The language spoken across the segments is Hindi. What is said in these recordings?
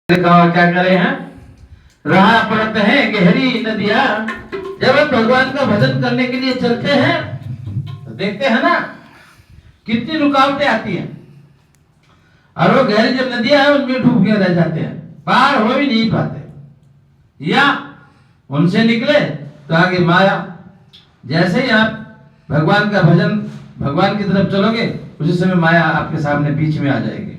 क्या करे हैं, रहा पड़ते हैं गहरी नदियां। जब हम भगवान का भजन करने के लिए चलते हैं तो देखते हैं ना कितनी रुकावटें आती हैं, और वो गहरी जो नदियां हैं उनमें डूब के रह जाते हैं, पार हो ही नहीं पाते, या उनसे निकले तो आगे माया। जैसे ही आप भगवान का भजन, भगवान की तरफ चलोगे उसी समय माया आपके सामने बीच में आ जाएगी।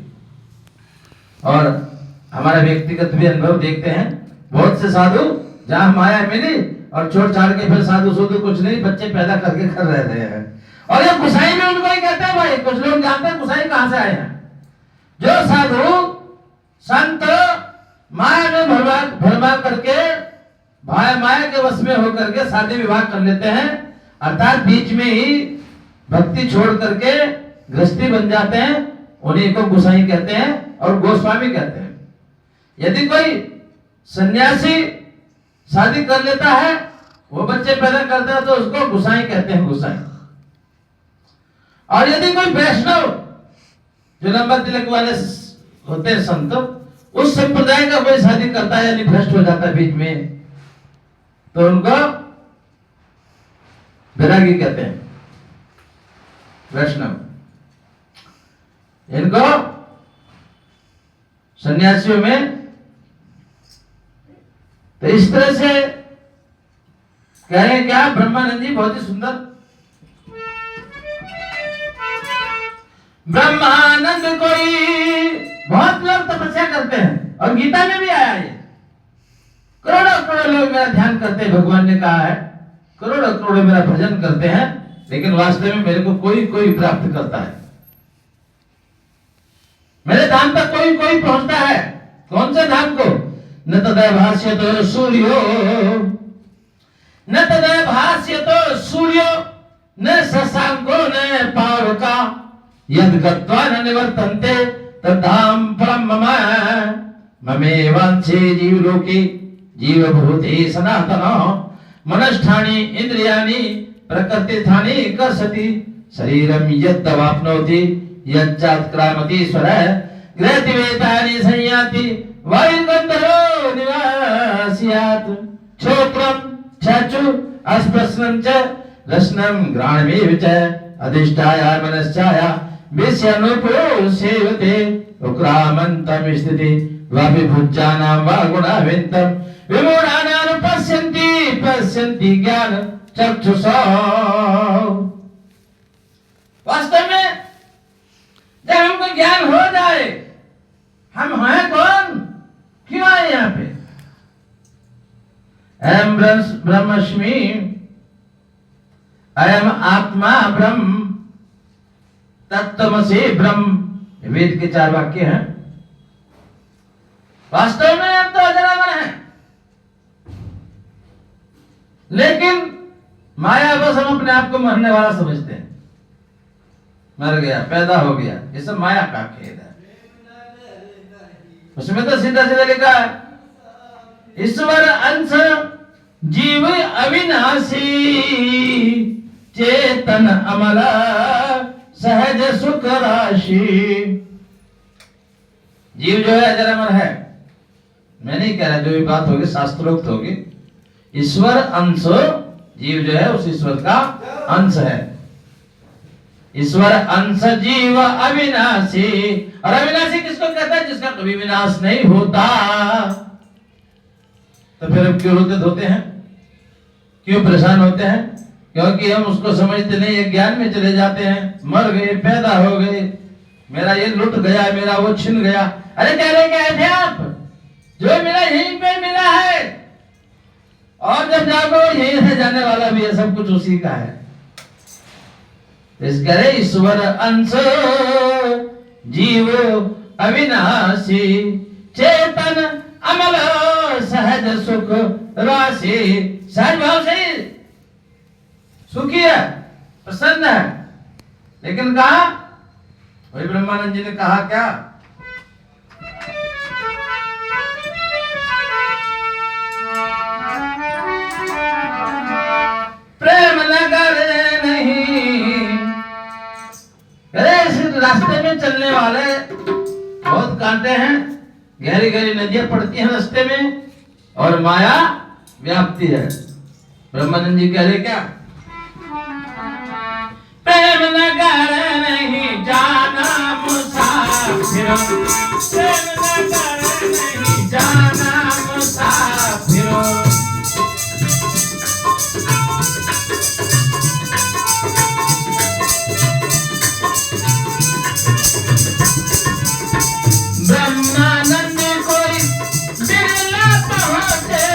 और हमारे व्यक्तिगत भी अनुभव देखते हैं, बहुत से साधु जहां माया मिली और छोड़ छाड़ के फिर साधु साधु कुछ नहीं, बच्चे पैदा करके कर रहे हैं। और ये गुसाई में उनको ही कहते हैं, भाई कुछ लोग जानते हैं गुसाई कहां से आए हैं। जो साधु संत माया में भरमा करके माया के वश में होकर के शादी विवाह कर लेते हैं, अर्थात बीच में ही भक्ति छोड़ करके गृहस्थी बन जाते हैं, उन्हीं को गुसाई कहते हैं और गोस्वामी कहते हैं। यदि कोई सन्यासी शादी कर लेता है, वो बच्चे पैदा करता है, तो उसको गुसाई कहते हैं, गुसाई। और यदि कोई वैष्णव जो लंबा तिलक वाले होते हैं संत, उस संप्रदाय का कोई शादी करता है यानी भ्रष्ट हो जाता है बीच में, तो उनको वैरागी कहते हैं, वैष्णव। इनको सन्यासियों में तो इस तरह से कह रहे हैं क्या ब्रह्मानंद जी, बहुत ही सुंदर। ब्रह्मानंद कोई बहुत लोग तपस्या करते हैं, और गीता में भी आया ये, करोड़ों करोड़ों लोग मेरा ध्यान करते हैं, भगवान ने कहा है करोड़ों करोड़ों मेरा भजन करते हैं, लेकिन वास्तव में मेरे को कोई कोई प्राप्त करता है, मेरे धाम तक कोई कोई पहुंचता है। कौन से धाम को? न तदय भाष्यतो सूर्यो, न तदय भाष्यतो सूर्यो, न शशांको न पावका, यद गत्वा न निवर्तन्ते तद्धाम परम मम। ममेवांसे जीवलोके जीवभूते सनातनो, मनष्ठानि इंद्रियाणि प्रकृतिस्थानि कर्षति, शरीरं यद्वाप्नोति यच्चात्क्रामति स्वरः, गृहतिवेतानि संयाति वायुगन्धरो निवास्यात्, श्रोत्रं चक्षु स्पर्शनं च रसनं घ्राणमेव च, अधिष्ठाया मनश्चाया विषयानुपो सेवते, उक्रामन्तं स्थिति वाभिभुज्यानां वा गुणाविन्तं, विमूढानां पश्यन्ति ज्ञान चक्षुषा। वास्तव में जब हमको ज्ञान हो जाए हम हैं कौन, क्यों आए यहाँ पे। अयम ब्रह्मस्मि, अयम आत्मा ब्रह्म, तत्त्वमसि ब्रह्म, वेद के 4 वाक्य हैं। वास्तव में हम तो अजरामर हैं, लेकिन माया बस हम अपने आप को मरने वाला समझते हैं, मर गया, पैदा हो गया, ये सब माया का खेल है। उसमें तो सीधा सीधा लिखा है, ईश्वर अंश जीव अविनाशी, चेतन अमल सहज सुख राशि। जीव जो है अजरामर है, मैं नहीं कह रहा, जो भी बात होगी शास्त्रोक्त होगी। ईश्वर अंश, जीव जो है उस ईश्वर का अंश है। ईश्वर अंश जीव अविनाशी, और अविनाशी किसको कहता है? जिसका कभी विनाश नहीं होता। तो फिर हम क्यों रोते धोते हैं, क्यों परेशान होते हैं? क्योंकि हम उसको समझते नहीं, ज्ञान में चले जाते हैं, मर गए, पैदा हो गए, मेरा ये लुट गया, मेरा वो छिन गया। अरे कह रहे क्या थे आप, जो मिला यहीं पे मिला है, और जब जागो यहीं से जाने वाला भी है, सब कुछ उसी का है। इस करे ईश्वर अंश जीव अविनाशी, चेतन अमल सहज सुख राशि। सहज भाव से सुखी है, प्रसन्न है, लेकिन कहा वही ब्रह्मानंद जी ने कहा क्या, प्रेम नगर नहीं। रास्ते में चलने वाले बहुत कांटे हैं, गहरी गहरी नदियां पड़ती हैं रास्ते में और माया व्याप्ति है। ब्रह्मानंद जी कह रहे क्या, प्रेम नगर नहीं जाना मुसाफिर, प्रेम नगर नहीं जाना मुसाफिर। ब्रह्मानंद कोई बिरला पहुंचे,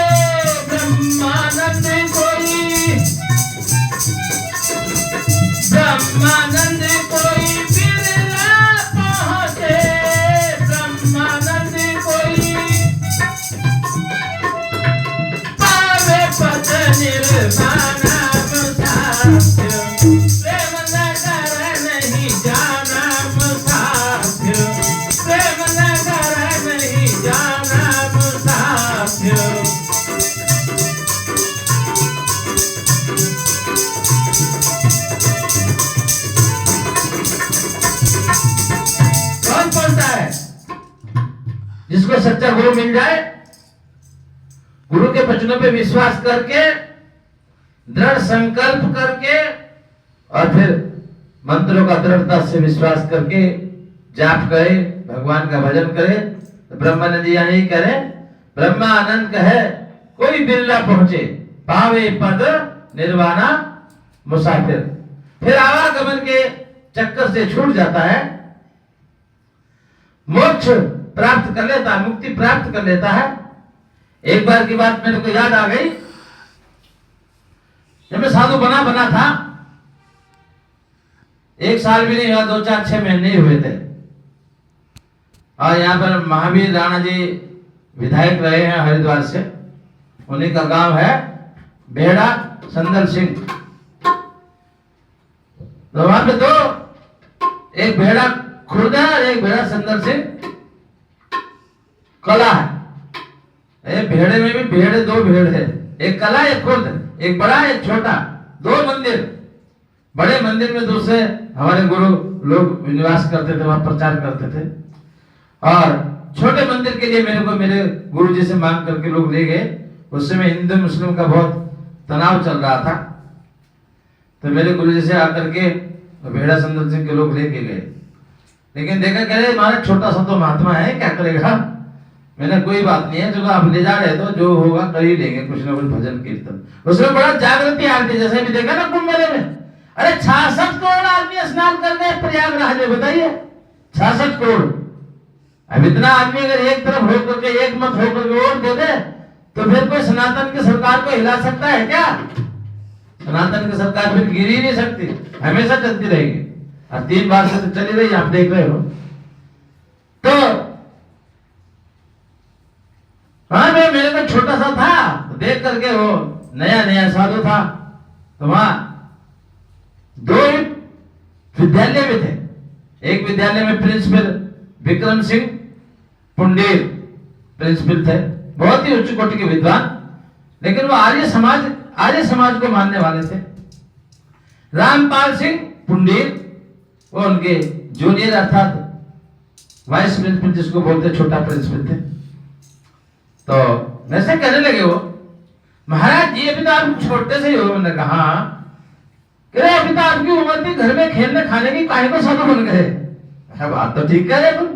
ब्रह्मानंद कोई, ब्रह्मानंद कोई बिरला पहुंचे, ब्रह्मानंद कोई पावे पद निर्वाण मुसाफिर, प्रेम नगर नहीं जाना मुसाफिर, प्रेम नगर नहीं जाना मुसाफिर। कौन पहुंचता है? जिसको सच्चा गुरु मिल जाए, गुरु के वचनों पे विश्वास करके, दृढ़ संकल्प करके और फिर मंत्रों का दृढ़ता से विश्वास करके जाप करे, भगवान का भजन करे। तो ब्रह्मानंद जी यही करे, ब्रह्मानंद कहे कोई बिरला पहुंचे, पावे पद निर्वाणा मुसाफिर। फिर आवागमन के चक्कर से छूट जाता है, मोक्ष प्राप्त कर लेता है, मुक्ति प्राप्त कर लेता है। एक बार की बात मेरे को याद आ गई, जब मैं साधु बना था, 1 साल भी नहीं हुआ, 2-4-6 महीने ही हुए थे। और यहाँ पर महावीर राणा जी विधायक रहे हैं हरिद्वार से, उन्हीं का गांव है बेड़ा संदल सिंह। तो वहां पे 2, एक बेड़ा खुर्दा और एक बेड़ा संदल सिंह कला है। भेड़े में भी भेड़ 2 भेड़ है, एक कला एक खुर्द, एक बड़ा एक छोटा, 2 मंदिर। बड़े मंदिर में दूसरे हमारे गुरु लोग निवास करते थे, वहां प्रचार करते थे। और छोटे मंदिर के लिए मेरे गुरु जी से मांग करके लोग ले गए। उस समय हिंदू मुस्लिम का बहुत तनाव चल रहा था, तो मेरे गुरु जी से आकर के भेड़ा संदल सिंह के लोग लेके गए। लेकिन देखा कह रहे हमारा छोटा सा तो महात्मा है, क्या करेगा। मैंने कोई बात नहीं है, चलो आप ले जा रहे तो जो होगा कर ही लेंगे, कुछ ना कुछ भजन कीर्तन। उसमें बड़ा जागृति आती, जैसे भी देखा ना कुंभ मेले में, अरे 66 करोड़ आदमी स्नान करने प्रयागराज में, बताइए 66 करोड़। अब इतना आदमी अगर एक तरफ होकर के, एक मत होकर के वोट दे दे, तो फिर कोई सनातन की सरकार को हिला सकता है क्या? सनातन की सरकार फिर गिर ही नहीं सकती, हमेशा चलती रहेगी। और 3 बार से तो चली रही, आप देख रहे हो। तो हाँ, मेरे को छोटा सा था, तो देख करके वो नया साधु था। तो वहां 2 विद्यालय में थे। एक विद्यालय में प्रिंसिपल विक्रम सिंह पुंडेर प्रिंसिपल थे, बहुत ही उच्च कोटि के विद्वान, लेकिन वो आर्य समाज को मानने वाले थे। रामपाल सिंह पुंडेर वो उनके जूनियर अर्थात वाइस प्रिंसिपल, जिसको बोलते छोटा प्रिंसिपल थे। तो वैसे कहने लगे वो, महाराज जी अभी तो आप छोटे से ही हो। मैंने कहा अभी तो आपकी उम्र थी, घर में खेलने खाने की, काहे को साधु बन गए। बात तो ठीक कह रहे तुम,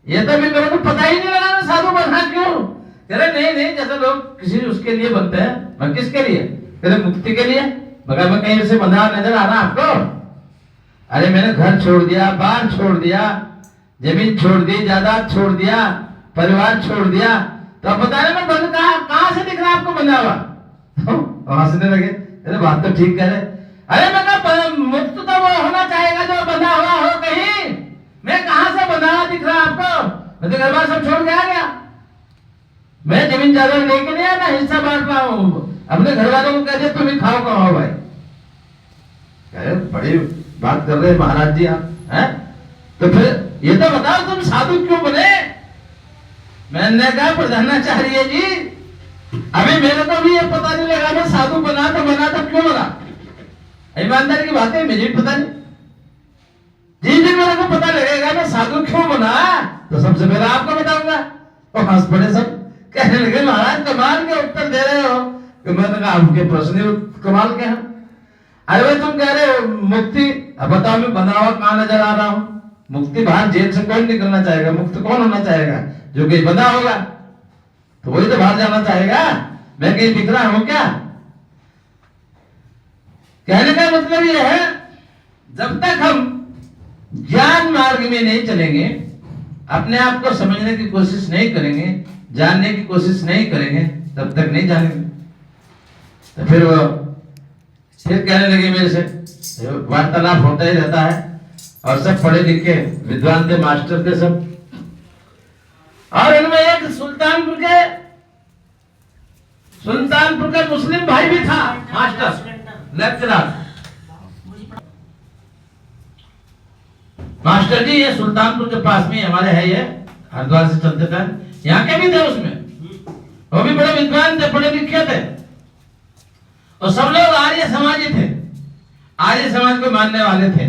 ये तो अभी मेरे को पता ही नहीं लगा साधु बनना क्यों। कह रहे नहीं, जैसे लोग किसी उसके लिए बनते हैं, मैं किसके लिए? कह रहे मुक्ति के लिए। मगर मैं कहीं से बंधा नजर आ रहा आपको? अरे मैंने घर छोड़ दिया, बार छोड़ दिया, जमीन छोड़ दी, जायदाद छोड़ दिया, परिवार छोड़ दिया, तो अब बता रहे मैं बंद कहां से दिख रहा आपको बंधा हुआ? तो हंसने लगे, अरे बात तो ठीक कह रहे। अरे मैं मुक्त तो वो होना चाहेगा जो बंधा हुआ हो कहीं। मैं कहां से बंधा हुआ दिख रहा आपको? मैं तो घर बार सब छोड़ के आ गया। मैं जमीन जायदाद लेके नहीं आया, मैं हिस्सा बांट रहा हूँ। अपने घर वालों को कह दिया तुम ही खाओ कमाओ भाई। अरे बड़ी बात कर रहे महाराज जी आप हैं? तो फिर ये तो बताओ तुम साधु क्यों बने? मैंने कहा प्रधानाचार्य जी अभी मेरे को भी ये पता नहीं लगा मैं साधु बना तो क्यों बना। ईमानदारी की बात है, मुझे पता नहीं। जिस दिन मेरे को पता लगेगा मैं साधु क्यों बना, तो सबसे पहले आपको बताऊंगा। और हंस पड़े सब, कहने लगे महाराज कमाल के उत्तर दे रहे हो। कि मैंने कहा आपके प्रश्न ही कमाल के हैं। अरे भाई तुम कह रहे हो मुक्ति, अब बताओ मैं बंधा हुआ कहाँ नजर आ रहा हूँ? मुक्ति बाहर जेल से कौन निकलना चाहेगा? मुक्त कौन होना चाहेगा? जो कहीं बंधा होगा तो वही तो बाहर जाना चाहेगा। मैं कहीं दिख रहा हूं क्या? कहने का मतलब यह है जब तक हम ज्ञान मार्ग में नहीं चलेंगे, अपने आप को समझने की कोशिश नहीं करेंगे, जानने की कोशिश नहीं करेंगे, तब तक नहीं जानेंगे। तो फिर वो फिर कहने लगे मेरे से, वार्तालाप होता ही रहता है और सब पढ़े लिखे विद्वान थे, मास्टर थे सब। और इनमें एक सुल्तानपुर के मुस्लिम भाई भी था, मास्टर लेक्चरर। मास्टर जी ये सुल्तानपुर के पास में हमारे है, ये हरिद्वार से चलते थे, यहाँ के भी थे उसमें, वो भी बड़े विद्वान थे, पढ़े लिखे थे और सब लोग आर्य समाजी थे, आर्य समाज को मानने वाले थे।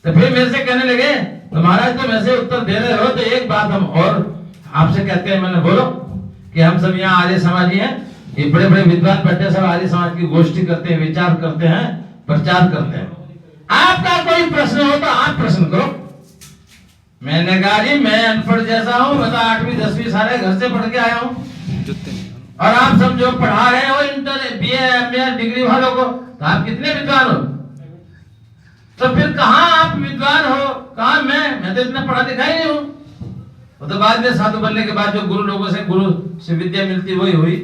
तो फिर मेरे से कहने लगे तो महाराज तुम ऐसे उत्तर दे रहे हो तो एक बात हम और आपसे कहते हैं। मैंने बोलो कि हम सब यहाँ आर्य समाजी हैं, ये बड़े बड़े विद्वान बैठे सब आर्य समाज की गोष्ठी करते हैं, विचार करते हैं, प्रचार करते हैं। आपका कोई प्रश्न हो तो आप प्रश्न करो। मैंने कहा जी मैं अनपढ़ जैसा हूँ, मैं तो 8वीं 10वीं सारे घर से पढ़ के आया हूँ और आप सब जो पढ़ा रहे हो इंटर BA MA डिग्री वालों को, तो आप कितने विद्वान हो? तो फिर कहाँ आप विद्वान हो, कहाँ मैं तो इतना पढ़ा लिखा ही नहीं हूँ। वो तो बाद में साधु बनने के बाद जो गुरु लोगों से गुरु से विद्या मिलती वही हुई।